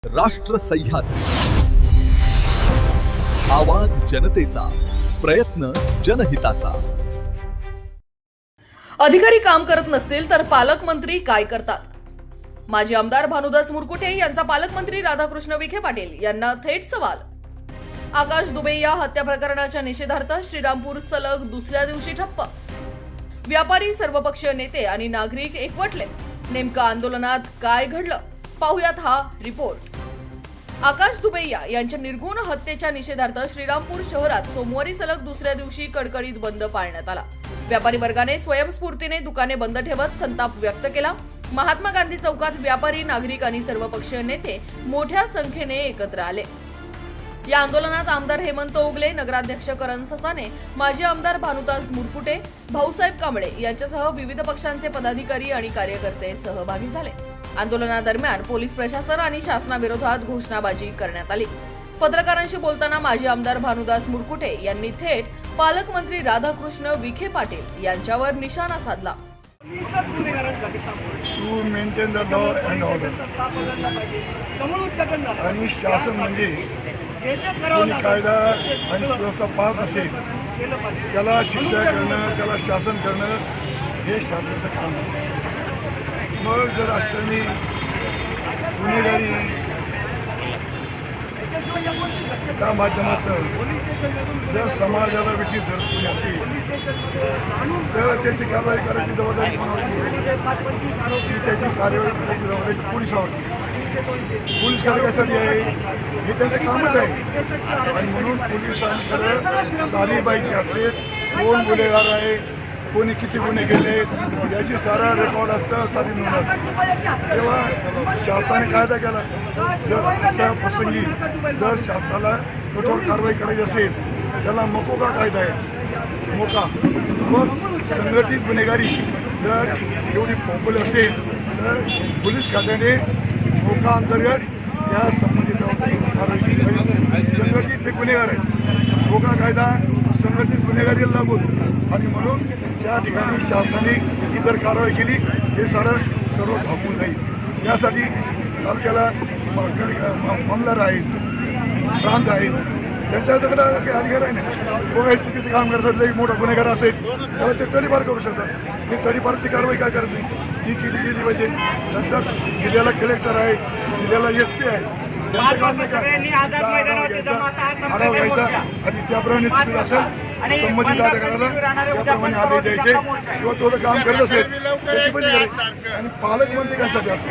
राष्ट्र सह्याद्री, आवाज जनतेचा, प्रयत्न जनहिताचा। अधिकारी काम करत नसतील तर पालकमंत्री काय करतात? माजी आमदार भानुदास मुरकुटे यांचा पालकमंत्री राधाकृष्ण विखे पाटील यांना थेट सवाल। आकाश दुबे या हत्या प्रकरणाच्या निषेधार्थ श्रीरामपूर सलग दुसऱ्या दिवशी ठप्प। व्यापारी, सर्वपक्षीय नेते आणि नागरिक एकवटले। नेमकं आंदोलनात काय घडलं पाहुयात हा रिपोर्ट। आकाश दुबैया यांच्या निर्घुण हत्येच्या निषेधार्थ श्रीरामपूर शहरात सोमवारी सलग दुसऱ्या दिवशी कडकडीत बंद पाळण्यात आला। व्यापारी वर्गाने स्वयंस्फूर्तीने दुकाने बंद ठेवत संताप व्यक्त केला। महात्मा गांधी चौकात व्यापारी, नागरिक आणि सर्वपक्षीय नेते मोठ्या संख्येने एकत्र आले। या आंदोलनात आमदार हेमंत ओगले, नगराध्यक्ष करण ससाने, माजी आमदार भानुदास मुरकुटे, भाऊसाहेब कांबळे यांच्यासह विविध पक्षांचे पदाधिकारी आणि कार्यकर्ते सहभागी झाले। आंदोलनादरम्यान पोलीस प्रशासन आणि शासनाविरोधात घोषणाबाजी करण्यात आली। पत्रकारांशी बोलताना माजी आमदार भानुदास मुरकुटे यांनी थेट पालकमंत्री राधाकृष्ण विखे पाटील यांच्यावर निशाणा साधला। To maintain the law and order आणि शासन म्हणजे कोणी कायदा आणि सुव्यवस्था पाळत असेल त्याला शिक्षा करणं, त्याला शासन करणं हे शासनाचं काम आहे। मग जर असताना गुन्हेगारी त्या माध्यमातून जर समाजाला विषयी जर कोणी असेल तर त्याची कारवाई करायची जबाबदारी कोणावरती? त्याची कार्यवाही करायची जबाबदारी पोलिसावरती। पोलीस कशासाठी आहे? हे त्यांचं कामच आहे। आणि म्हणून पोलिसांकडे सारी माहिती असते, कोण गुन्हेगार आहे, कोणी किती गुन्हे केले याची सारा रेकॉर्ड असतं, सारी नोंद असते। तेव्हा शासनाने कायदा केला, जर अशा प्रसंगी जर शासनाला कठोर कारवाई करायची असेल त्याला मकोका कायदा आहे, मोका। मग संघटित गुन्हेगारी जर एवढी फोफली असेल तर पोलीस खात्याने मोका अंतर्गत या संबंधितावरती कारवाई केली पाहिजे। संघटित हे गुन्हेगार आहे, मोका कायदा संघटित गुन्हेगारीला लागून, आणि म्हणून त्या ठिकाणी शासनाने इतर कारवाई केली हे सर्व थांबून जाईल। यासाठी तालुक्याला मामदार आहेत, प्रांत आहेत, त्यांच्याकडे काही अधिकार आहे ना। कोणी चुकीचं काम करतात, लई मोठा गुन्हेगार असेल त्याला ते तडीपार करू शकतात। ते तडीपारची कारवाई काय करत नाही, ती केली पाहिजे। नंतर जिल्ह्याला कलेक्टर आहे, जिल्ह्याला SP आहे, आढावा घ्यायचा आणि त्याप्रमाणे चुकीचं असेल संबंधित अधिकाऱ्याला त्याप्रमाणे आदेश द्यायचे किंवा तो काम करत असेल त्याची पण करायची। आणि पालकमंत्री कशासाठी असतो?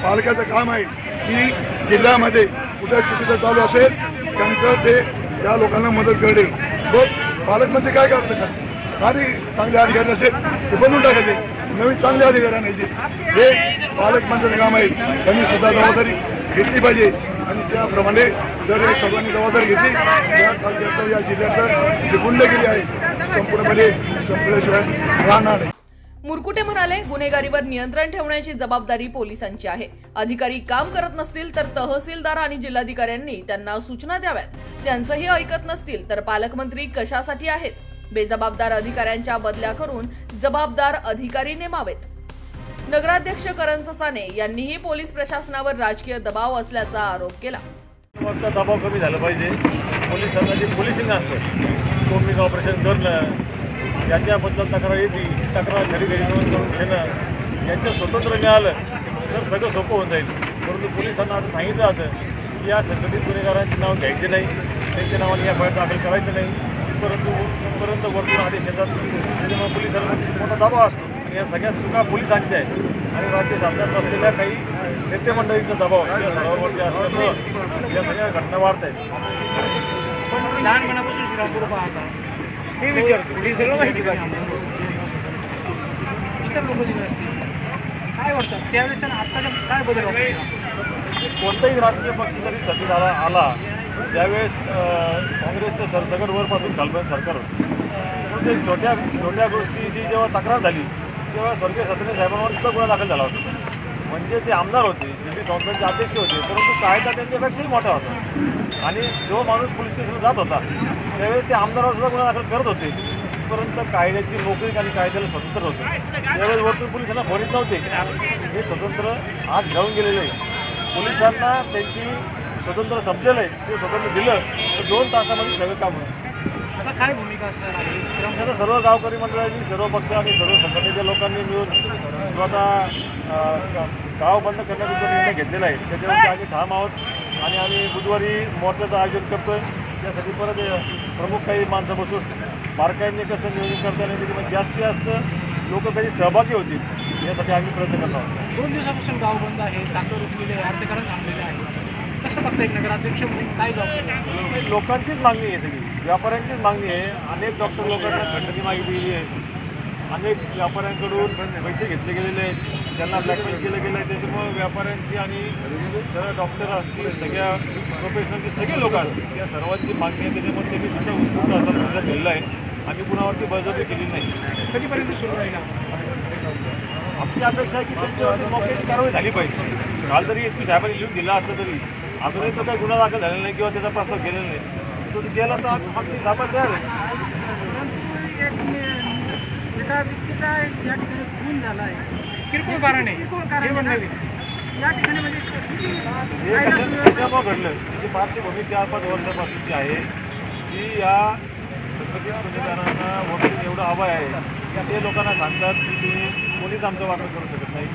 पालकाचं काम आहे की जिल्ह्यामध्ये कुठे चुकीचं चालू असेल त्यांचं ते त्या लोकांना मदत करणे। मग पालकमंत्री काय करतात? आणि चांगले अधिकारी असेल ते बनवून टाकायचे, नवीन चांगले अधिकारी आणायचे। हे पालकमंत्र्याचं काम आहे, त्यांनी सुद्धा जबाबदारी घेतली पाहिजे। आणि त्याप्रमाणे जर या सर्वांनी जबाबदारी घेतली या तालुक्याचं, या जिल्ह्याचं जे गुंडगिरी आहे संपूर्णपणे संपल्याशिवाय राहणार नाही। मुरकुटे म्हणाले, गुन्हेगारीवर नियंत्रण ठेवण्याची जबाबदारी पोलिसांची आहे। अधिकारी काम करत नसतील तर तहसीलदार आणि जिल्हाधिकाऱ्यांनी त्यांना सूचना द्याव्यात। त्यांचंही ऐकत नसतील तर पालकमंत्री कशासाठी आहेत? बेजबाबदार अधिकाऱ्यांच्या बदल्या करून जबाबदार अधिकारी नेमावेत। नगराध्यक्ष करण ससाने यांनीही पोलीस प्रशासनावर राजकीय दबाव असल्याचा आरोप केला। दबाव कमी झाला पाहिजे। पोलिसांना जे पोलिसिंग असतं, कोम्बिंग ऑपरेशन करणं, ज्याच्याबद्दल तक्रार येते तक्रार घरी नोंद करून घेणं, यांचं स्वतंत्र मिळालं तर सगळं सोपं होऊन जाईल। परंतु पोलिसांना असं सांगितलं जातं की या संघटित गुन्हेगारांचे नाव घ्यायचे नाही, त्यांच्या नावाने या फळ्यात दाखल करायचं नाही, परंतु वरतून आदेश येतात। त्याच्यामुळे पोलिसांना मोठा दबाव असतो आणि या सगळ्या चुका पोलिसांच्या आहेत आणि राज्य शासनात असलेल्या काही नेते मंडळींचा दबाव या सर्वांवरती असल्यामुळं या सगळ्या घटना वाढत आहेत। पण लहानपणापासून श्रीरामपूर पाहता हे विचारतो हे सगळं माहिती पाहिजे। इतर लोक जे असतील काय वाटतं त्यावेळेस आत्ताच्या काय बदल वाटतो? कोणताही राजकीय पक्ष जरी सत्तेत आला त्यावेळेस काँग्रेसचं सरसकट वरपासून खालपर्यंत सरकार होतं। ते छोट्या गोष्टीची जेव्हा तक्रार झाली तेव्हा स्वर्गीय सत्तेने साहेबांवर सुद्धा गुन्हा दाखल झाला होता। म्हणजे ते आमदार होते, शिर्डी संस्थांचे अध्यक्ष होते, परंतु कायदा त्यांच्यापेक्षाही मोठा होता। आणि जो माणूस पोलीस स्टेशनला जात होता त्यावेळेस ते आमदारावर सुद्धा गुन्हा दाखल करत होते, परंतु कायद्याची मोकळीक आणि कायद्याला स्वतंत्र होतं। त्यावेळेस वरतून पोलिसांना फोडीत नव्हते, हे स्वतंत्र आज घेऊन गेलेले आहे। पोलिसांना त्यांची स्वतंत्र संपलेलं आहे ते स्वतंत्र दिलं तर 2 तासामध्ये सगळं काम होईल. आता काय भूमिका असणार आहे श्रीरामपूर आता सर्व गावकरी मंडळांनी, सर्व पक्ष आणि सर्व संघटनेच्या लोकांनी मिळून जो आता गाव बंद करण्याचा जो निर्णय घेतलेला आहे त्याच्यावरती आम्ही ठाम आहोत आणि आम्ही बुधवारी मोर्चाचं आयोजन करतोय. त्यासाठी परत प्रमुख काही माणसं बसून बारकाईने कसं नियोजन करता येईल त्याच्यामध्ये जास्तीत जास्त लोक काही सहभागी होतील यासाठी आम्ही प्रयत्न करत आहोत. 2 दिवसापासून गाव बंद आहे, चाकं रुजलेले आहे, अर्थकारण थांबलेले आहे. कसं बघता एक नगराध्यक्ष म्हणून काय जबाबदारी? लोकांचीच मागणी आहे, सगळी व्यापाऱ्यांचीच मागणी आहे. अनेक डॉक्टर लोकांना खंडणी मागितलेली आहे, अनेक व्यापाऱ्यांकडून पैसे घेतले गेलेले आहेत, त्यांना ब्लॅकमेल केलं गेलं आहे. त्याच्यामुळे व्यापाऱ्यांची आणि सगळ्या डॉक्टर असतील, सगळ्या प्रोफेशनलचे सगळे लोक असतील त्या सर्वांची मागणी आहे. त्याच्यामुळे त्यांनी तुमच्या उत्स्फूर्त असा निर्णय केलेला आहे. आम्ही कुणावरती बळजबरी केली नाही. कधीपर्यंत सुरू राहील? आमची अपेक्षा आहे की त्यांच्यावरती मौक्याची कारवाई झाली पाहिजे. काल जरी SP साहेबांनी लिहून दिला असतं तरी अजूनही तो काही गुन्हा दाखल झालेला नाही किंवा त्याचा प्रस्ताव केलेला नाही. तो गेला तर आम्ही दाखल तयार आहे. एका व्यक्तीचा या ठिकाणी खून झाला आहे. किरकोळ कारण आहे किरकोळ हे कारण म्हणणं आहे. आहे. या ठिकाणी म्हणजे किती हे कशामुळे घडलं त्याची पार्श्वभूमी 4-5 वर्षापासूनची आहे की या संघटित गुन्हेगारांना वकील एवढं हवं आहे की ते लोकांना सांगतात की तुम्ही पोलीस आमचा वापर करू शकत नाही.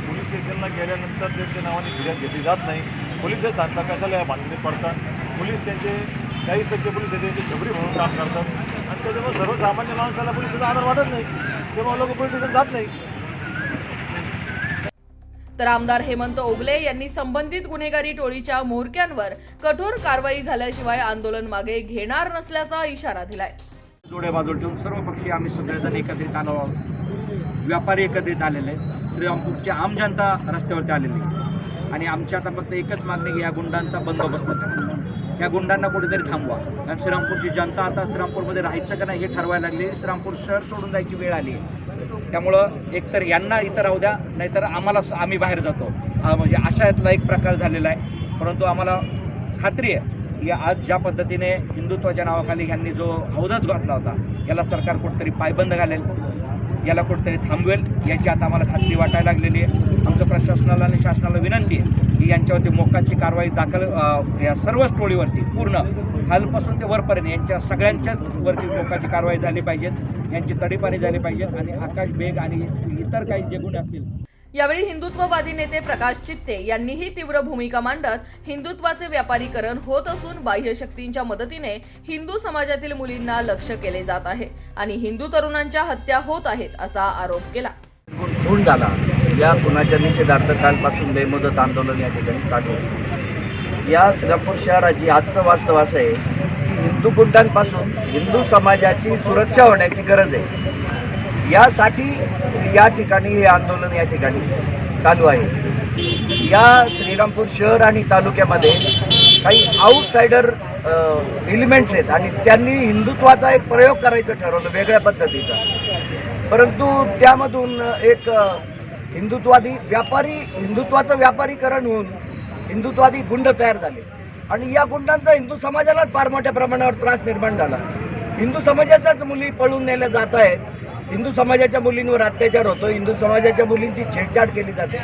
पोलीस स्टेशनला गेल्यानंतर त्यांच्या नावाने फिर्याद घेतली जात नाही. पोलीसच सांगतात कशाला या भानगडीत पडतात. पोलीस त्यांचे 40% पोलीस त्यांची छबरी म्हणून काम करतात आणि त्याच्यामुळे सर्वसामान्य माणसाला पोलिसाचा आधार वाटत नाही, तेव्हा लोक पोलीस स्टेशन जात नाही. तर आमदार हेमंत ओगले यांनी संबंधित गुन्हेगारी टोळीच्या म्होरक्यांवर कठोर कारवाई झाल्याशिवाय आंदोलन मागे घेणार नसल्याचा इशारा दिलाय. डोळे बाजूला ठेवून सर्व पक्षी आम्ही सगळेजण एकत्रित आलो आहोत. व्यापारी एकत्रित आलेले आहेत, श्रीरामपूरची आम जनता रस्त्यावरती आलेली आहे आणि आमची आता फक्त एकच मागणी की या गुंडांचा बंदोबस्त करा, या गुंडांना कुठेतरी थांबवा. कारण श्रीरामपूरची जनता आता श्रीरामपूरमध्ये राहायचं का नाही हे ठरवायला लागली. श्रीरामपूर शहर सोडून जायची वेळ आली आहे. त्यामुळं एकतर यांना इथं राहू द्या, नाहीतर आम्ही बाहेर जातो म्हणजे अशातला एक प्रकार झालेला आहे. परंतु आम्हाला खात्री आहे या आज ज्या पद्धतीने हिंदुत्वाच्या नावाखाली यांनी जो हौदाच घातला होता याला सरकार कुठेतरी पायबंद घालेल, याला कुठेतरी थांबवेल याची आता आम्हाला खात्री वाटायला लागलेली आहे. आमचं प्रशासनाला आणि शासनाला विनंती आहे की यांच्यावरती मोक्काची कारवाई दाखल या सर्वच टोळीवरती पूर्ण खालपासून ते वरपर्यंत यांच्या सगळ्यांच्याच वरती मोक्काची कारवाई झाली पाहिजे, यांची तडीपारी झाली पाहिजे आणि आकाश बेग आणि इतर काही जे गुन्हे असतील. यावेळी हिंदुत्ववादी नेते प्रकाश चित्ते यांनीही तीव्र भूमिका मांडत हिंदुत्वाचे व्यापारीकरण होत असून बाह्य शक्तींच्या मदतीने हिंदू समाजातील मुलींना लक्ष्य केले जात आहे आणि हिंदू तरुणांच्या हत्या होत आहेत असा आरोप केला. खून झाला या खुनाच्या निषेधार्थ कालपासून बेमुदत आंदोलन या ठिकाणी चालू आहे. या श्रीरामपूर शहराची आजचं वास्तव असं आहे की हिंदू गुंडांपासून हिंदू समाजाची सुरक्षा होण्याची गरज आहे. यासाठी या ठिकाणी हे आंदोलन या ठिकाणी चालू आहे. या श्रीरामपूर शहर आणि तालुक्यामध्ये काही आउटसाइडर एलिमेंट्स आहेत आणि त्यांनी हिंदुत्वाचा एक प्रयोग करायचं ठरवलं वेगळ्या पद्धतीचा. परंतु त्यामधून एक हिंदुत्वाचं व्यापारीकरण होऊन हिंदुत्वादी गुंड तयार झाले आणि या गुंडांचा हिंदू समाजालाच फार मोठ्या प्रमाणावर त्रास निर्माण झाला. हिंदू समाजाच्याच मुली पळून नेल्या जात आहेत, हिंदू समाजाच्या मुलींवर अत्याचार होतो, हिंदू समाजाच्या मुलींची छेडछाड केली जाते.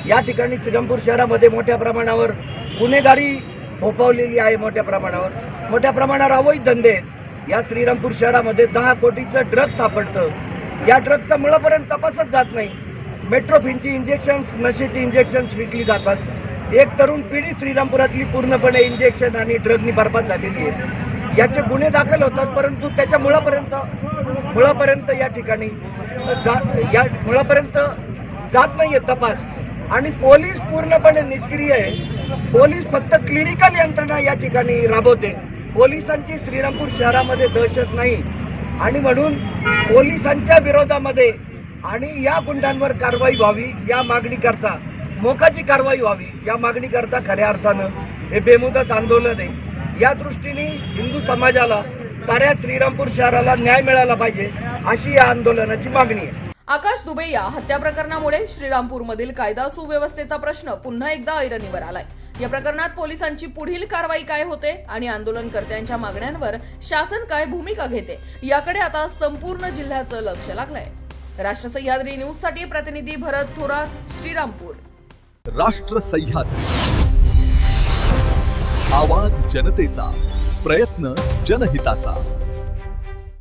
या ठिकाणी श्रीरामपूर शहरामध्ये मोठ्या प्रमाणावर गुन्हेगारी फोफावलेली आहे. मोठ्या प्रमाणावर अवैध धंदे आहेत. या श्रीरामपूर शहरामध्ये 10 कोटीचं ड्रग्ज सापडतं. या ड्रग्जचा मुळापर्यंत तपासच जात नाही. मेट्रोफिनची इंजेक्शन्स, नशेची इंजेक्शन्स विकली जातात. एक तरुण पिढी श्रीरामपुरातली पूर्णपणे इंजेक्शन आणि ड्रगनी बरबाद झालेली आहे. याचे गुन्हे दाखल होतात परंतु त्याच्या मुळापर्यंत या ठिकाणी मुळापर्यंत जात नाहीये तपास आणि पोलीस पूर्णपणे निष्क्रिय आहे. पोलीस फक्त क्लिनिकल यंत्रणा या ठिकाणी राबवते. पोलिसांची श्रीरामपूर शहरामध्ये दहशत नाही आणि म्हणून पोलिसांच्या विरोधामध्ये आणि या गुंडांवर कारवाई व्हावी या मागणीकरता, मोकाची कारवाई व्हावी या मागणीकरता खऱ्या अर्थानं हे बेमुदत आंदोलन आहे. या दृष्टीने हिंदू समाजाला, साऱ्या श्रीरामपूर शहराला न्याय मिळाला पाहिजे अशी या आंदोलनाची मागणी आहे. आकाश दुबे या हत्या प्रकरणामुळे श्रीरामपूरमधील कायदा सुव्यवस्थेचा प्रश्न पुन्हा एकदा ऐरणीवर आलाय. या प्रकरणात पोलिसांची पुढील कारवाई काय होते आणि आंदोलनकर्त्यांच्या मागण्यांवर शासन काय भूमिका घेते याकडे आता संपूर्ण जिल्ह्याचं लक्ष लागलंय. राष्ट्र सह्याद्री न्यूजसाठी प्रतिनिधी भरत थोरात, श्रीरामपूर. राष्ट्र सह्याद्री. आवाज जनतेचा, प्रयत्न जनहिताचा.